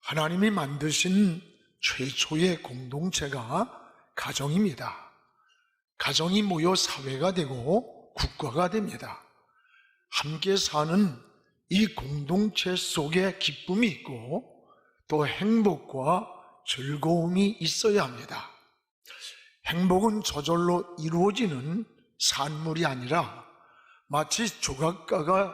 하나님이 만드신 최초의 공동체가 가정입니다. 가정이 모여 사회가 되고 국가가 됩니다. 함께 사는 이 공동체 속에 기쁨이 있고 또 행복과 즐거움이 있어야 합니다. 행복은 저절로 이루어지는 산물이 아니라 마치 조각가가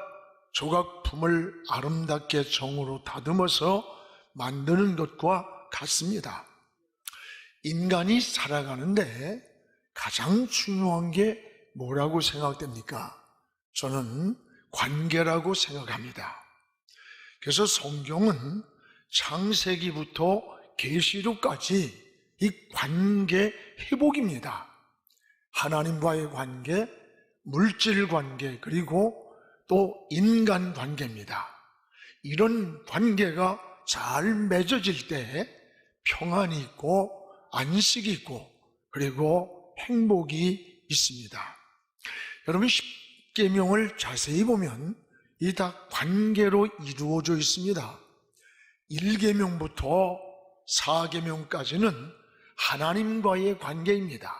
조각품을 아름답게 정으로 다듬어서 만드는 것과 같습니다. 인간이 살아가는데 가장 중요한 게 뭐라고 생각됩니까? 저는 관계라고 생각합니다. 그래서 성경은 창세기부터 계시록까지 이 관계 회복입니다. 하나님과의 관계, 물질 관계, 그리고 또 인간 관계입니다. 이런 관계가 잘 맺어질 때 평안이 있고 안식이 있고 그리고 행복이 있습니다. 여러분, 십계명을 자세히 보면 이 다 관계로 이루어져 있습니다. 1계명부터 4계명까지는 하나님과의 관계입니다.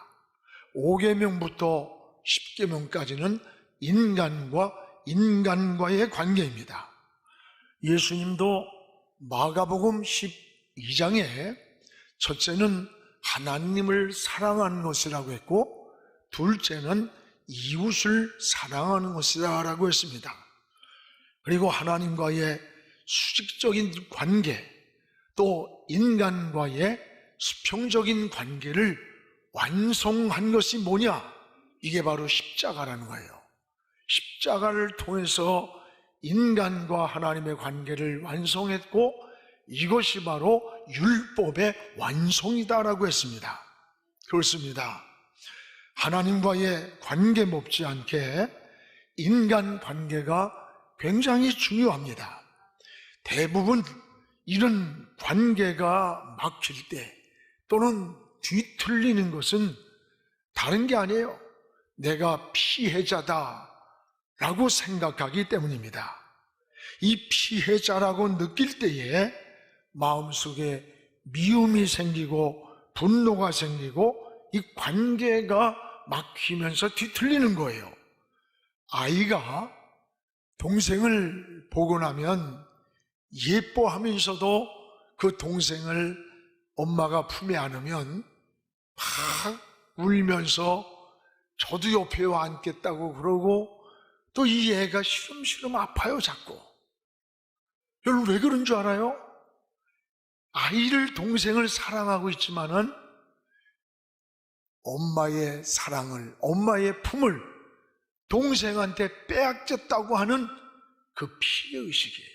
5계명부터 10계명까지는 인간과 인간과의 관계입니다. 예수님도 마가복음 12장에 첫째는 하나님을 사랑하는 것이라고 했고 둘째는 이웃을 사랑하는 것이라고 했습니다. 그리고 하나님과의 수직적인 관계, 또 인간과의 수평적인 관계를 완성한 것이 뭐냐? 이게 바로 십자가라는 거예요. 십자가를 통해서 인간과 하나님의 관계를 완성했고 이것이 바로 율법의 완성이다라고 했습니다. 그렇습니다. 하나님과의 관계 못지않게 인간 관계가 굉장히 중요합니다. 대부분 이런 관계가 막힐 때 또는 뒤틀리는 것은 다른 게 아니에요. 내가 피해자다라고 생각하기 때문입니다. 이 피해자라고 느낄 때에 마음속에 미움이 생기고 분노가 생기고 이 관계가 막히면서 뒤틀리는 거예요. 아이가 동생을 보고 나면 예뻐하면서도 그 동생을 엄마가 품에 안으면 막 울면서 저도 옆에 와 앉겠다고 그러고 또 이 애가 시름시름 아파요, 자꾸. 여러분, 왜 그런 줄 알아요? 아이를, 동생을 사랑하고 있지만은 엄마의 사랑을, 엄마의 품을 동생한테 빼앗겼다고 하는 그 피해의식이에요.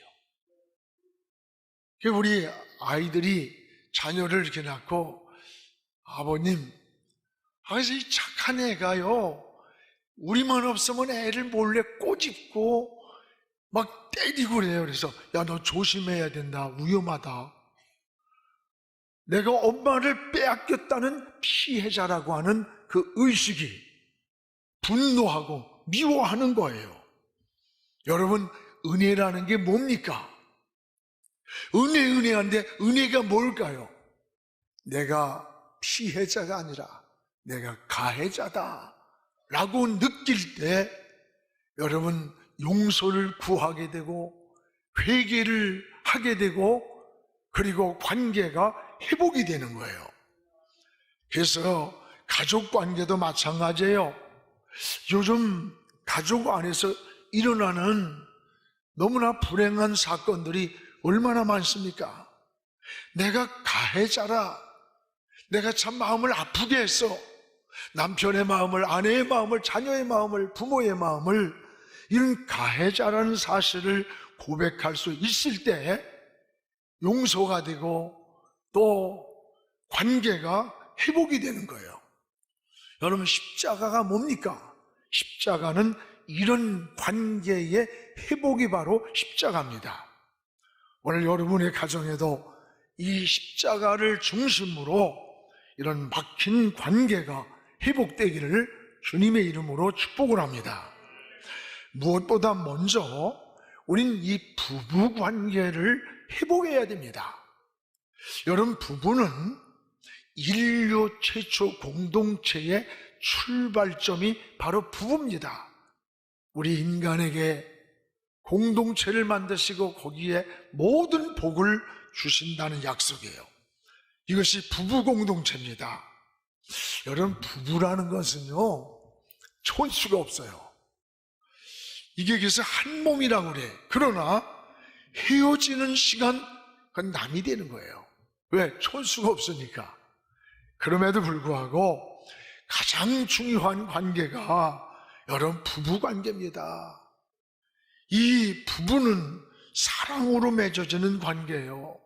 우리 아이들이 자녀를 이렇게 낳고 아버님, 그래서 이 착한 애가요, 우리만 없으면 애를 몰래 꼬집고 막 때리고 그래요. 그래서 야, 너 조심해야 된다, 위험하다. 내가 엄마를 빼앗겼다는 피해자라고 하는 그 의식이 분노하고 미워하는 거예요. 여러분, 은혜라는 게 뭡니까? 은혜한데 은혜가 뭘까요? 내가 피해자가 아니라 내가 가해자다 라고 느낄 때 여러분, 용서를 구하게 되고 회개를 하게 되고 그리고 관계가 회복이 되는 거예요. 그래서 가족 관계도 마찬가지예요. 요즘 가족 안에서 일어나는 너무나 불행한 사건들이 얼마나 많습니까? 내가 가해자라, 내가 참 마음을 아프게 했어. 남편의 마음을, 아내의 마음을, 자녀의 마음을, 부모의 마음을, 이런 가해자라는 사실을 고백할 수 있을 때 용서가 되고 또 관계가 회복이 되는 거예요. 여러분, 십자가가 뭡니까? 십자가는 이런 관계의 회복이 바로 십자가입니다. 오늘 여러분의 가정에도 이 십자가를 중심으로 이런 막힌 관계가 회복되기를 주님의 이름으로 축복을 합니다. 무엇보다 먼저 우린 이 부부 관계를 회복해야 됩니다. 여러분, 부부는 인류 최초 공동체의 출발점이 바로 부부입니다. 우리 인간에게 공동체를 만드시고 거기에 모든 복을 주신다는 약속이에요. 이것이 부부 공동체입니다. 여러분, 부부라는 것은요, 촌수가 없어요. 이게 그래서 한 몸이라고 그래. 그러나 헤어지는 시간, 그건 남이 되는 거예요. 왜? 촌수가 없으니까. 그럼에도 불구하고 가장 중요한 관계가 여러분, 부부 관계입니다. 이 부부는 사랑으로 맺어지는 관계예요.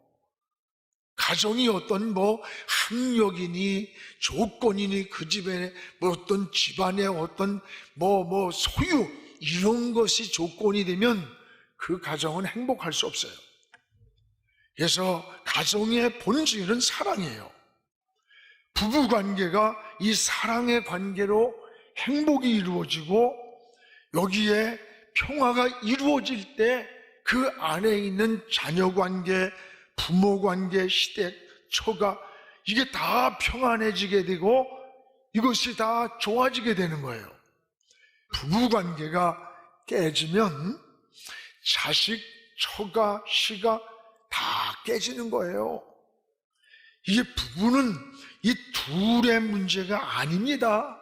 가정이 어떤 학력이니 조건이니 그 집에 어떤 집안의 어떤 소유 이런 것이 조건이 되면 그 가정은 행복할 수 없어요. 그래서 가정의 본질은 사랑이에요. 부부 관계가 이 사랑의 관계로 행복이 이루어지고 여기에 평화가 이루어질 때 그 안에 있는 자녀 관계, 부모 관계, 시댁, 처가 이게 다 평안해지게 되고 이것이 다 좋아지게 되는 거예요. 부부 관계가 깨지면 자식, 처가, 시가 다 깨지는 거예요. 이게 부부는 이 둘의 문제가 아닙니다.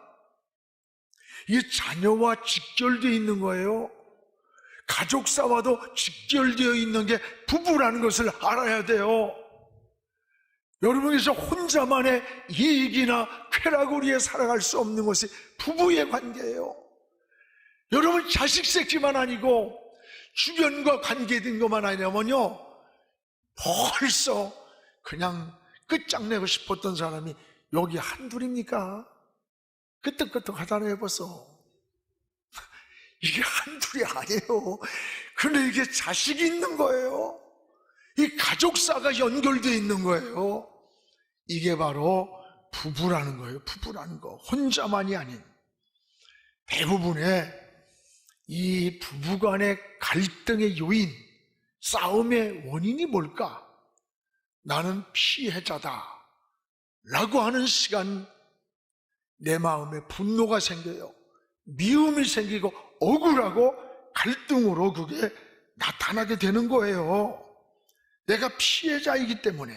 이게 자녀와 직결되어 있는 거예요. 가족사와도 직결되어 있는 게 부부라는 것을 알아야 돼요. 여러분께서 혼자만의 이익이나 쾌락으로 살아갈 수 없는 것이 부부의 관계예요. 여러분, 자식 새끼만 아니고 주변과 관계된 것만 아니라면요, 벌써 그냥 끝장내고 싶었던 사람이 여기 한둘입니까? 끄떡끄떡하잖아요 벌써. 이게 한둘이 아니에요. 근데 이게 자식이 있는 거예요. 이 가족사가 연결되어 있는 거예요. 이게 바로 부부라는 거예요. 부부라는 거. 혼자만이 아닌. 대부분의 이 부부간의 갈등의 요인, 싸움의 원인이 뭘까? 나는 피해자다 라고 하는 시간 내 마음에 분노가 생겨요. 미움이 생기고 억울하고 갈등으로 그게 나타나게 되는 거예요. 내가 피해자이기 때문에.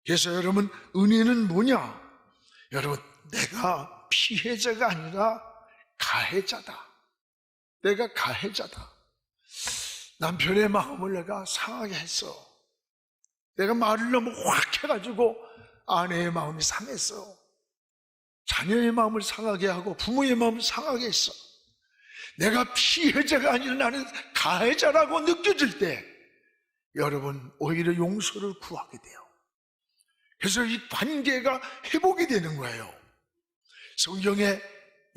그래서 여러분, 은혜는 뭐냐? 여러분, 내가 피해자가 아니라 가해자다. 내가 가해자다. 남편의 마음을 내가 상하게 했어. 내가 말을 너무 확 해가지고 아내의 마음이 상했어. 자녀의 마음을 상하게 하고 부모의 마음을 상하게 했어. 내가 피해자가 아니라 나는 가해자라고 느껴질 때 여러분, 오히려 용서를 구하게 돼요. 그래서 이 관계가 회복이 되는 거예요. 성경의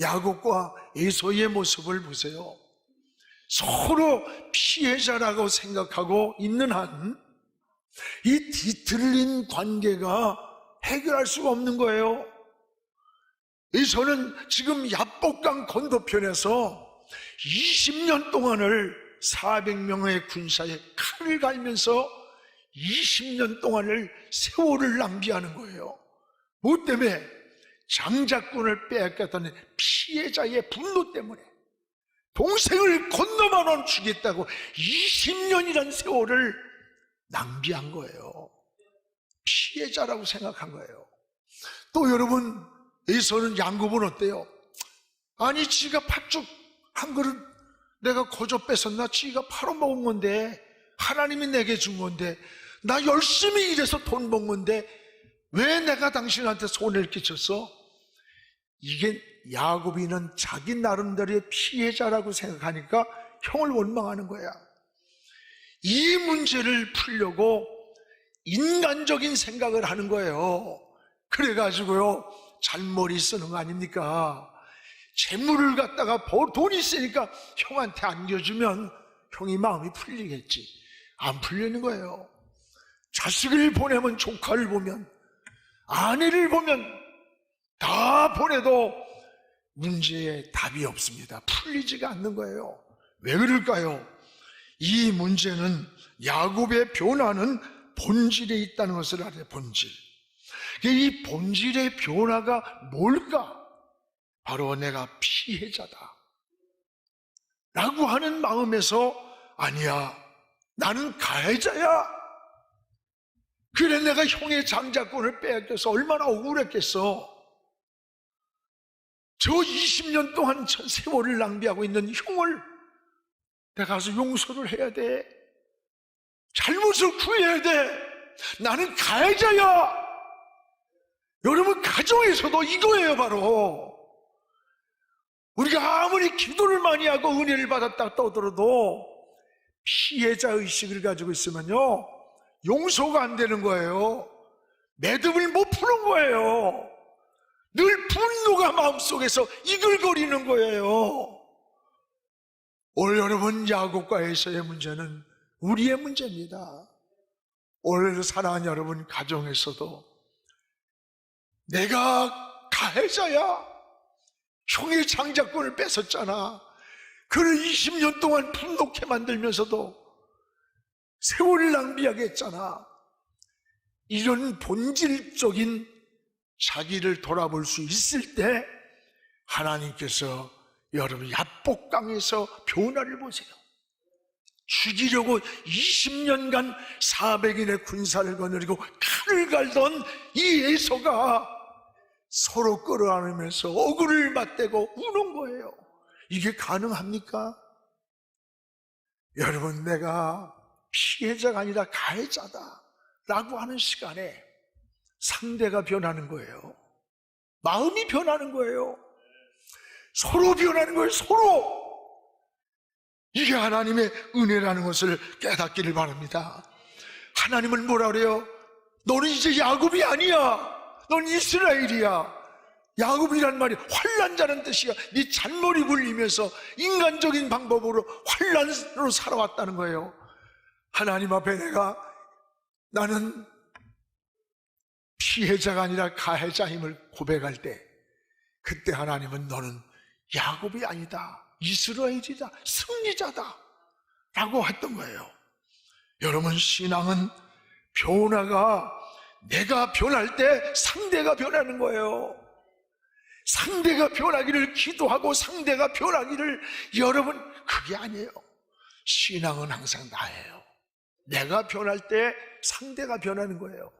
야곱과 에서의 모습을 보세요. 서로 피해자라고 생각하고 있는 한 이 뒤틀린 관계가 해결할 수가 없는 거예요. 에서는 지금 야복강 건너편에서 20년 동안을 400명의 군사에 칼을 갈면서 20년 동안을 세월을 낭비하는 거예요. 뭐 때문에? 장자꾼을 빼앗겼다는 피해자의 분노 때문에. 동생을 건너만 주겠다고 20년이란 세월을 낭비한 거예요. 피해자라고 생각한 거예요. 또 여러분, 에서는 야곱은 어때요? 아니, 지가 팥죽 한 그릇 내가 거저 뺏었나? 지가 팔아먹은 건데, 하나님이 내게 준 건데, 나 열심히 일해서 돈 번 건데 왜 내가 당신한테 손해를 끼쳤어? 이게 야곱이는 자기 나름대로의 피해자라고 생각하니까 형을 원망하는 거야. 이 문제를 풀려고 인간적인 생각을 하는 거예요. 그래가지고요, 잔머리 쓰는 거 아닙니까? 재물을 갖다가 돈이 있으니까 형한테 안겨주면 형이 마음이 풀리겠지. 안 풀리는 거예요. 자식을 보내면, 조카를 보면, 아내를 보면 다 보내도 문제에 답이 없습니다. 풀리지가 않는 거예요. 왜 그럴까요? 이 문제는, 야곱의 변화는 본질에 있다는 것을 알아요. 본질. 이 본질의 변화가 뭘까? 바로 내가 피해자다 라고 하는 마음에서, 아니야, 나는 가해자야. 그래, 내가 형의 장자권을 빼앗겨서 얼마나 억울했겠어. 저 20년 동안 세월을 낭비하고 있는 형을 내가 가서 용서를 해야 돼. 잘못을 구해야 돼. 나는 가해자야. 여러분, 가정에서도 이거예요. 바로 우리가 아무리 기도를 많이 하고 은혜를 받았다 떠들어도 피해자 의식을 가지고 있으면요, 용서가 안 되는 거예요. 매듭을 못 푸는 거예요. 늘 분노가 마음속에서 이글거리는 거예요. 오늘 여러분, 야곱과 에서의 문제는 우리의 문제입니다. 오늘 사랑하는 여러분, 가정에서도 내가 가해자야. 형의 장자권을 뺏었잖아. 그를 20년 동안 분노케 만들면서도 세월을 낭비하게 했잖아. 이런 본질적인 자기를 돌아볼 수 있을 때 하나님께서 여러분 야복강에서 변화를 보세요. 죽이려고 20년간 400인의 군사를 거느리고 칼을 갈던 이 에서가 서로 끌어안으면서 억울을 맞대고 우는 거예요. 이게 가능합니까? 여러분, 내가 피해자가 아니라 가해자다 라고 하는 시간에 상대가 변하는 거예요. 마음이 변하는 거예요. 서로 변하는 거예요. 서로. 이게 하나님의 은혜라는 것을 깨닫기를 바랍니다. 하나님은 뭐라 그래요? 너는 이제 야곱이 아니야. 넌 이스라엘이야. 야곱이란 말이 환난자는 뜻이야. 네 잔머리 굴리면서 인간적인 방법으로 환난으로 살아왔다는 거예요. 하나님 앞에 나는 피해자가 아니라 가해자임을 고백할 때, 그때 하나님은 너는 야곱이 아니다, 이스라엘이다, 승리자다 라고 했던 거예요. 여러분, 신앙은 변화가, 내가 변할 때 상대가 변하는 거예요. 상대가 변하기를 기도하고 상대가 변하기를, 여러분, 그게 아니에요. 신앙은 항상 나예요. 내가 변할 때 상대가 변하는 거예요.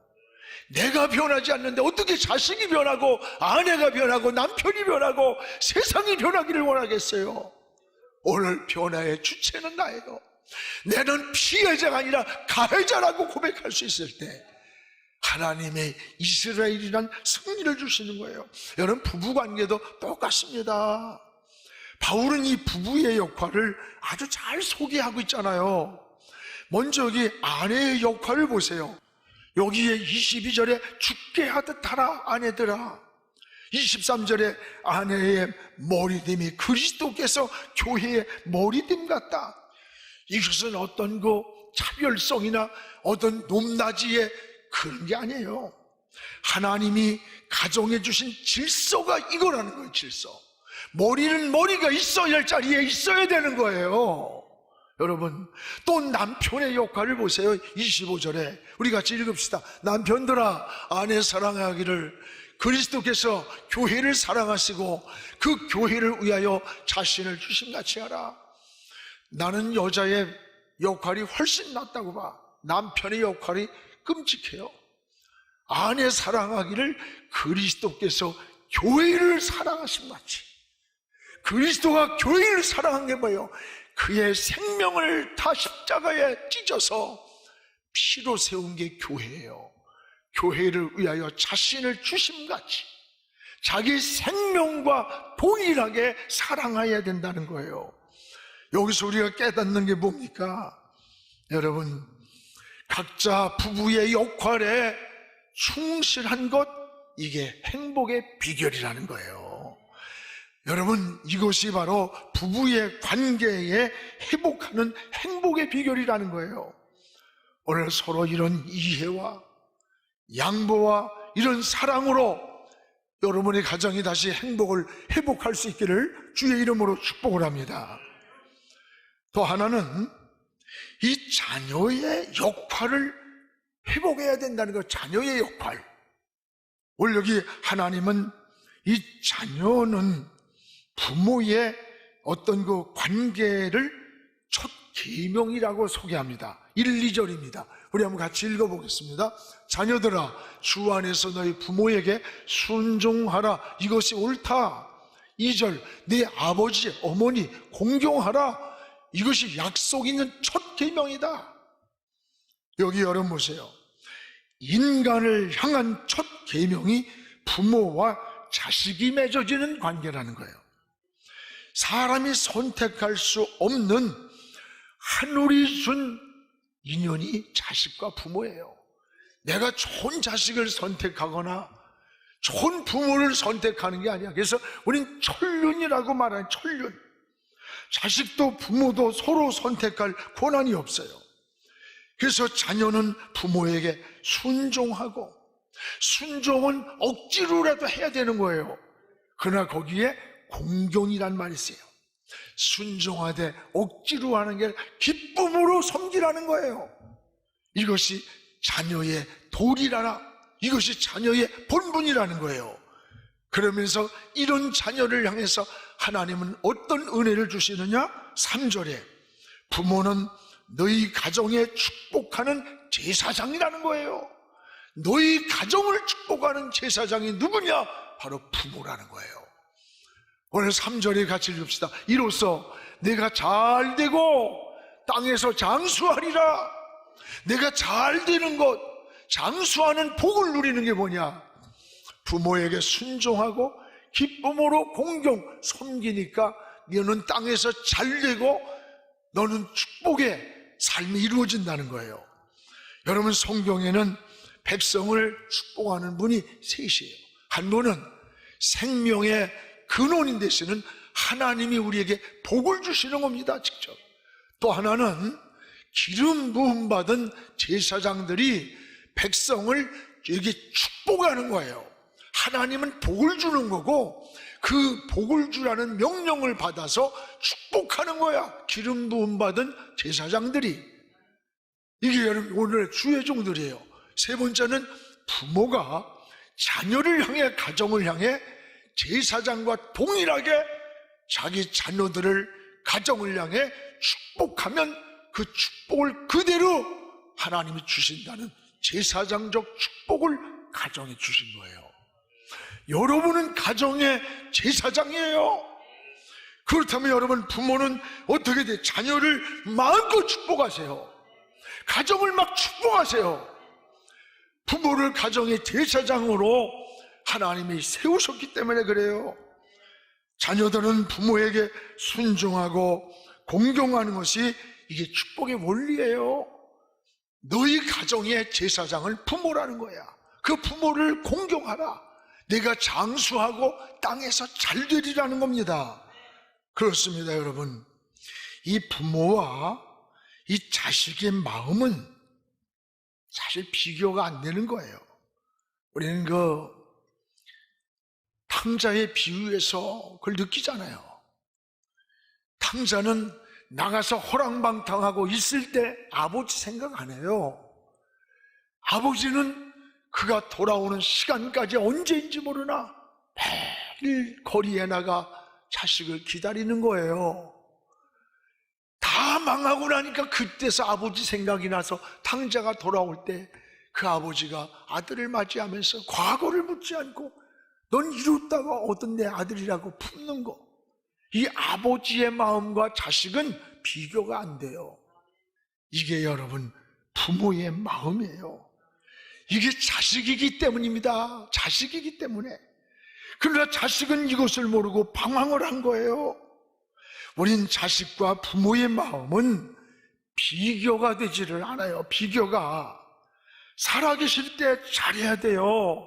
내가 변하지 않는데 어떻게 자식이 변하고 아내가 변하고 남편이 변하고 세상이 변하기를 원하겠어요? 오늘 변화의 주체는 나예요. 나는 피해자가 아니라 가해자라고 고백할 수 있을 때 하나님의 이스라엘이란 승리를 주시는 거예요. 여러분, 부부관계도 똑같습니다. 바울은 이 부부의 역할을 아주 잘 소개하고 있잖아요. 먼저 여기 아내의 역할을 보세요. 여기에 22절에 죽게 하듯 하라 아내들아, 23절에 아내의 머리됨이 그리스도께서 교회의 머리됨 같다. 이것은 어떤 차별성이나 어떤 높낮이의 그런 게 아니에요. 하나님이 가정해 주신 질서가 이거라는 거예요. 질서. 머리는 머리가 있어야 할 자리에 있어야 되는 거예요. 여러분, 또 남편의 역할을 보세요. 25절에 우리 같이 읽읍시다. 남편들아, 아내 사랑하기를 그리스도께서 교회를 사랑하시고 그 교회를 위하여 자신을 주심같이 하라. 나는 여자의 역할이 훨씬 낫다고 봐. 남편의 역할이 끔찍해요. 아내 사랑하기를 그리스도께서 교회를 사랑하심같이. 그리스도가 교회를 사랑한 게 뭐예요? 그의 생명을 다 십자가에 찢어서 피로 세운 게 교회예요. 교회를 위하여 자신을 주심같이 자기 생명과 동일하게 사랑해야 된다는 거예요. 여기서 우리가 깨닫는 게 뭡니까? 여러분, 각자 부부의 역할에 충실한 것, 이게 행복의 비결이라는 거예요. 여러분, 이것이 바로 부부의 관계에 회복하는 행복의 비결이라는 거예요. 오늘 서로 이런 이해와 양보와 이런 사랑으로 여러분의 가정이 다시 행복을 회복할 수 있기를 주의 이름으로 축복을 합니다. 또 하나는 이 자녀의 역할을 회복해야 된다는 거, 자녀의 역할. 오늘 여기 하나님은 이 자녀는 부모의 어떤 그 관계를 첫 계명이라고 소개합니다. 1, 2절입니다. 우리 한번 같이 읽어보겠습니다. 자녀들아, 주 안에서 너희 부모에게 순종하라. 이것이 옳다. 2절, 네 아버지, 어머니 공경하라. 이것이 약속 있는 첫 계명이다. 여기 여러분 보세요. 인간을 향한 첫 계명이 부모와 자식이 맺어지는 관계라는 거예요. 사람이 선택할 수 없는 하늘이 준 인연이 자식과 부모예요. 내가 좋은 자식을 선택하거나 좋은 부모를 선택하는 게 아니야. 그래서 우린 천륜이라고 말하는 천륜. 자식도 부모도 서로 선택할 권한이 없어요. 그래서 자녀는 부모에게 순종하고, 순종은 억지로라도 해야 되는 거예요. 그러나 거기에 공경이란 말이 있어요. 순종하되 억지로 하는 게 기쁨으로 섬기라는 거예요. 이것이 자녀의 도리라나, 이것이 자녀의 본분이라는 거예요. 그러면서 이런 자녀를 향해서 하나님은 어떤 은혜를 주시느냐? 3절에 부모는 너희 가정에 축복하는 제사장이라는 거예요. 너희 가정을 축복하는 제사장이 누구냐? 바로 부모라는 거예요. 오늘 3절에 같이 읽읍시다. 이로써 내가 잘 되고 땅에서 장수하리라. 내가 잘 되는 것, 장수하는 복을 누리는 게 뭐냐? 부모에게 순종하고 기쁨으로 공경, 섬기니까 너는 땅에서 잘 되고 너는 축복의 삶이 이루어진다는 거예요. 여러분, 성경에는 백성을 축복하는 분이 셋이에요. 한 분은 생명의 근원인 되시는 하나님이 우리에게 복을 주시는 겁니다, 직접. 또 하나는 기름 부음 받은 제사장들이 백성을 이렇게 축복하는 거예요. 하나님은 복을 주는 거고 그 복을 주라는 명령을 받아서 축복하는 거야, 기름 부음 받은 제사장들이. 이게 여러분 오늘의 주의 종들이에요. 세 번째는 부모가 자녀를 향해, 가정을 향해 제사장과 동일하게 자기 자녀들을, 가정을 향해 축복하면 그 축복을 그대로 하나님이 주신다는 제사장적 축복을 가정에 주신 거예요. 여러분은 가정의 제사장이에요. 그렇다면 여러분, 부모는 어떻게 돼? 자녀를 마음껏 축복하세요. 가정을 막 축복하세요. 부모를 가정의 제사장으로 하나님이 세우셨기 때문에 그래요. 자녀들은 부모에게 순종하고 공경하는 것이 이게 축복의 원리예요. 너희 가정의 제사장을 부모라는 거야. 그 부모를 공경하라. 내가 장수하고 땅에서 잘 되리라는 겁니다. 그렇습니다, 여러분. 이 부모와 이 자식의 마음은 사실 비교가 안 되는 거예요. 우리는 그 탕자의 비유에서 그걸 느끼잖아요. 탕자는 나가서 호랑방탕하고 있을 때 아버지 생각 안 해요. 아버지는 그가 돌아오는 시간까지 언제인지 모르나 매일 거리에 나가 자식을 기다리는 거예요. 다 망하고 나니까 그때서 아버지 생각이 나서 탕자가 돌아올 때 그 아버지가 아들을 맞이하면서 과거를 묻지 않고 넌 이뤘다가 얻은 내 아들이라고 품는 거, 이 아버지의 마음과 자식은 비교가 안 돼요. 이게 여러분 부모의 마음이에요. 이게 자식이기 때문입니다. 자식이기 때문에. 그러나 자식은 이것을 모르고 방황을 한 거예요. 우린 자식과 부모의 마음은 비교가 되지를 않아요. 비교가. 살아계실 때 잘해야 돼요.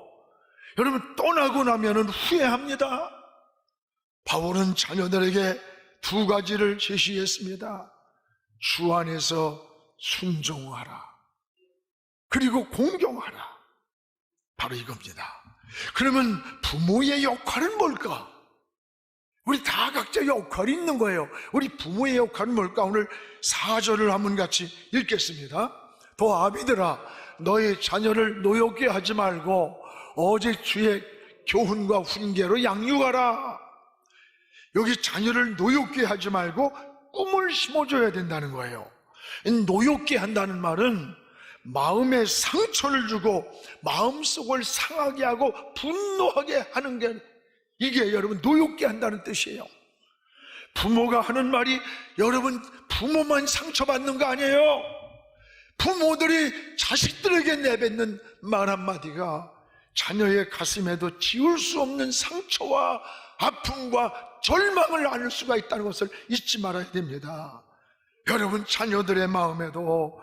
여러분, 떠나고 나면 후회합니다. 바울은 자녀들에게 두 가지를 제시했습니다. 주 안에서 순종하라, 그리고 공경하라. 바로 이겁니다. 그러면 부모의 역할은 뭘까? 우리 다 각자 역할이 있는 거예요. 우리 부모의 역할은 뭘까? 오늘 4절을 한번 같이 읽겠습니다. 더 아비들아, 너희 자녀를 노엽게 하지 말고 오직 주의 교훈과 훈계로 양육하라. 여기 자녀를 노엽게 하지 말고 꿈을 심어줘야 된다는 거예요. 노엽게 한다는 말은 마음에 상처를 주고 마음속을 상하게 하고 분노하게 하는 게, 이게 여러분 노엽게 한다는 뜻이에요. 부모가 하는 말이 여러분 부모만 상처받는 거 아니에요. 부모들이 자식들에게 내뱉는 말 한마디가 자녀의 가슴에도 지울 수 없는 상처와 아픔과 절망을 안을 수가 있다는 것을 잊지 말아야 됩니다. 여러분 자녀들의 마음에도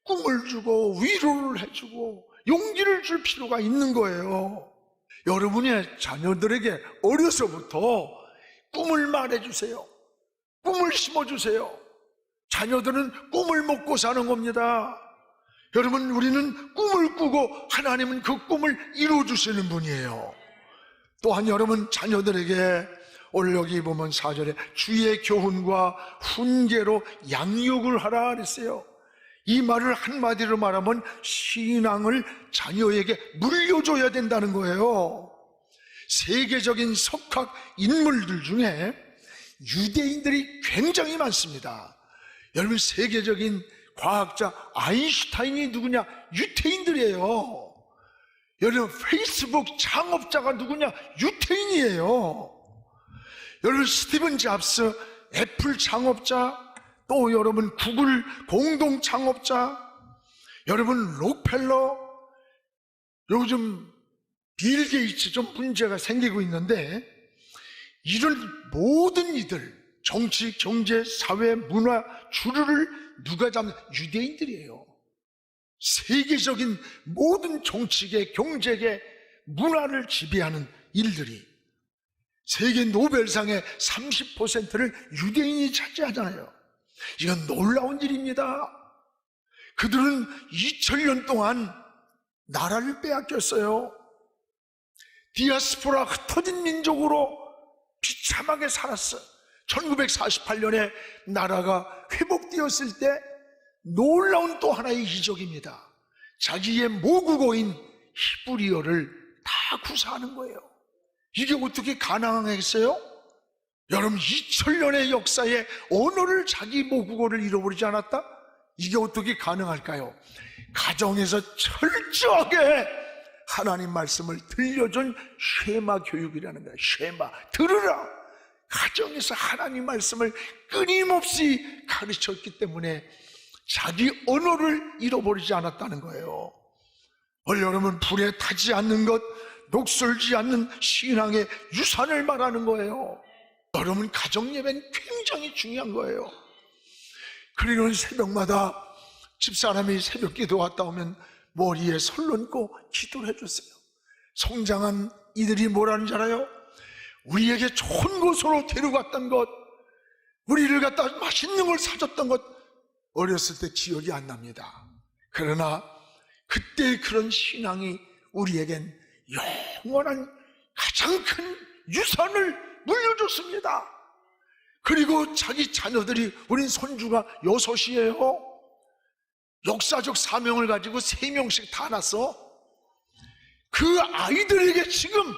꿈을 주고 위로를 해주고 용기를 줄 필요가 있는 거예요. 여러분의 자녀들에게 어려서부터 꿈을 말해주세요. 꿈을 심어주세요. 자녀들은 꿈을 먹고 사는 겁니다. 여러분, 우리는 꿈을 꾸고 하나님은 그 꿈을 이루어주시는 분이에요. 또한 여러분 자녀들에게 오늘 여기 보면 4절에 주의 교훈과 훈계로 양육을 하라 그랬어요. 이 말을 한마디로 말하면 신앙을 자녀에게 물려줘야 된다는 거예요. 세계적인 석학 인물들 중에 유대인들이 굉장히 많습니다. 여러분 세계적인 과학자 아인슈타인이 누구냐? 유태인들이에요. 여러분 페이스북 창업자가 누구냐? 유태인이에요. 여러분 스티븐 잡스 애플 창업자, 또 여러분 구글 공동 창업자, 여러분 록펠러, 요즘 빌 게이츠 좀 문제가 생기고 있는데, 이런 모든 이들 정치, 경제, 사회, 문화 주류를 누가 잡는? 유대인들이에요. 세계적인 모든 정치계, 경제계, 문화를 지배하는 일들이 세계 노벨상의 30%를 유대인이 차지하잖아요. 이건 놀라운 일입니다. 그들은 2000년 동안 나라를 빼앗겼어요. 디아스포라, 흩어진 민족으로 비참하게 살았어요. 1948년에 나라가 회복되었을 때 놀라운 또 하나의 이적입니다. 자기의 모국어인 히브리어를 다 구사하는 거예요. 이게 어떻게 가능하겠어요? 여러분 2000년의 역사에 언어를, 자기 모국어를 잃어버리지 않았다? 이게 어떻게 가능할까요? 가정에서 철저하게 하나님 말씀을 들려준 쉐마 교육이라는 거예요. 쉐마, 들으라. 가정에서 하나님 말씀을 끊임없이 가르쳤기 때문에 자기 언어를 잃어버리지 않았다는 거예요. 여러분 불에 타지 않는 것, 녹슬지 않는 신앙의 유산을 말하는 거예요. 여러분 가정예배는 굉장히 중요한 거예요. 그리고 새벽마다 집사람이 새벽 기도 왔다 오면 머리에 손 얹고 기도를 해줬어요. 성장한 이들이 뭐라는 줄 알아요? 우리에게 좋은 곳으로 데려갔던 것, 우리를 갖다 맛있는 걸 사줬던 것, 어렸을 때 기억이 안 납니다. 그러나 그때의 그런 신앙이 우리에겐 영원한 가장 큰 유산을 물려줬습니다. 그리고 자기 자녀들이, 우린 손주가 6이에요 역사적 사명을 가지고 3명씩 다 낳았어. 그 아이들에게 지금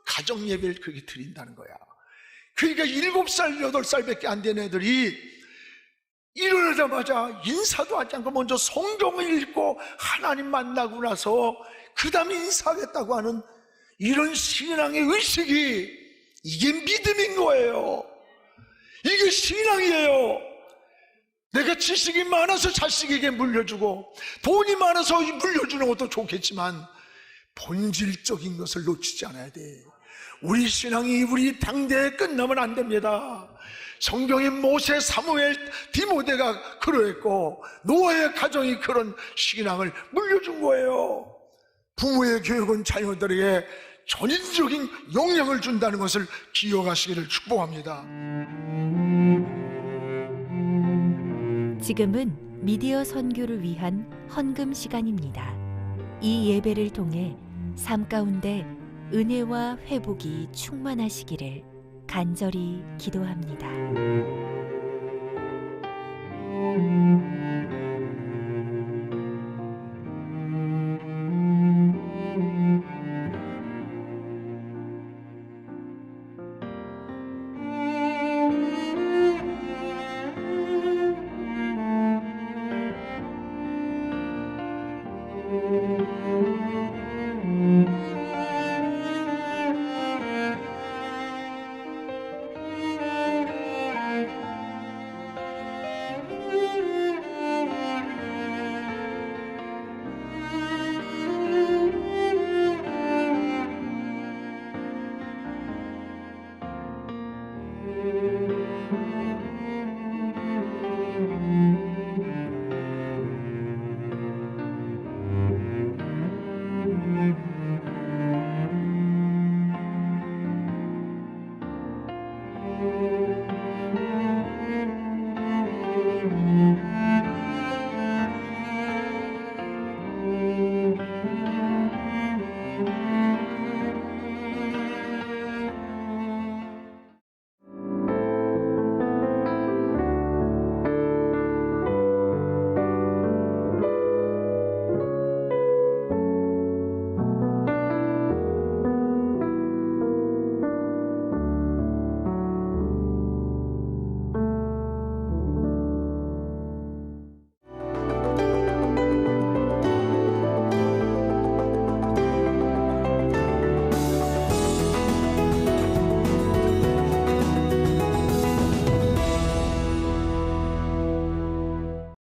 가정 예배를 그렇게 드린다는 거야. 그러니까 7살, 8살밖에 안 된 애들이 일어나자마자 인사도 하지 않고 먼저 성경을 읽고 하나님 만나고 나서 그 다음에 인사하겠다고 하는 이런 신앙의 의식이, 이게 믿음인 거예요. 이게 신앙이에요. 내가 지식이 많아서 자식에게 물려주고 돈이 많아서 물려주는 것도 좋겠지만 본질적인 것을 놓치지 않아야 돼. 우리 신앙이 우리 당대에 끝나면 안 됩니다. 성경의 모세, 사무엘, 디모데가 그러했고 노아의 가정이 그런 신앙을 물려준 거예요. 부모의 교육은 자녀들에게 전인적인 영향을 준다는 것을 기억하시기를 축복합니다. 지금은 미디어 선교를 위한 헌금 시간입니다. 이 예배를 통해 삶 가운데 은혜와 회복이 충만하시기를 간절히 기도합니다.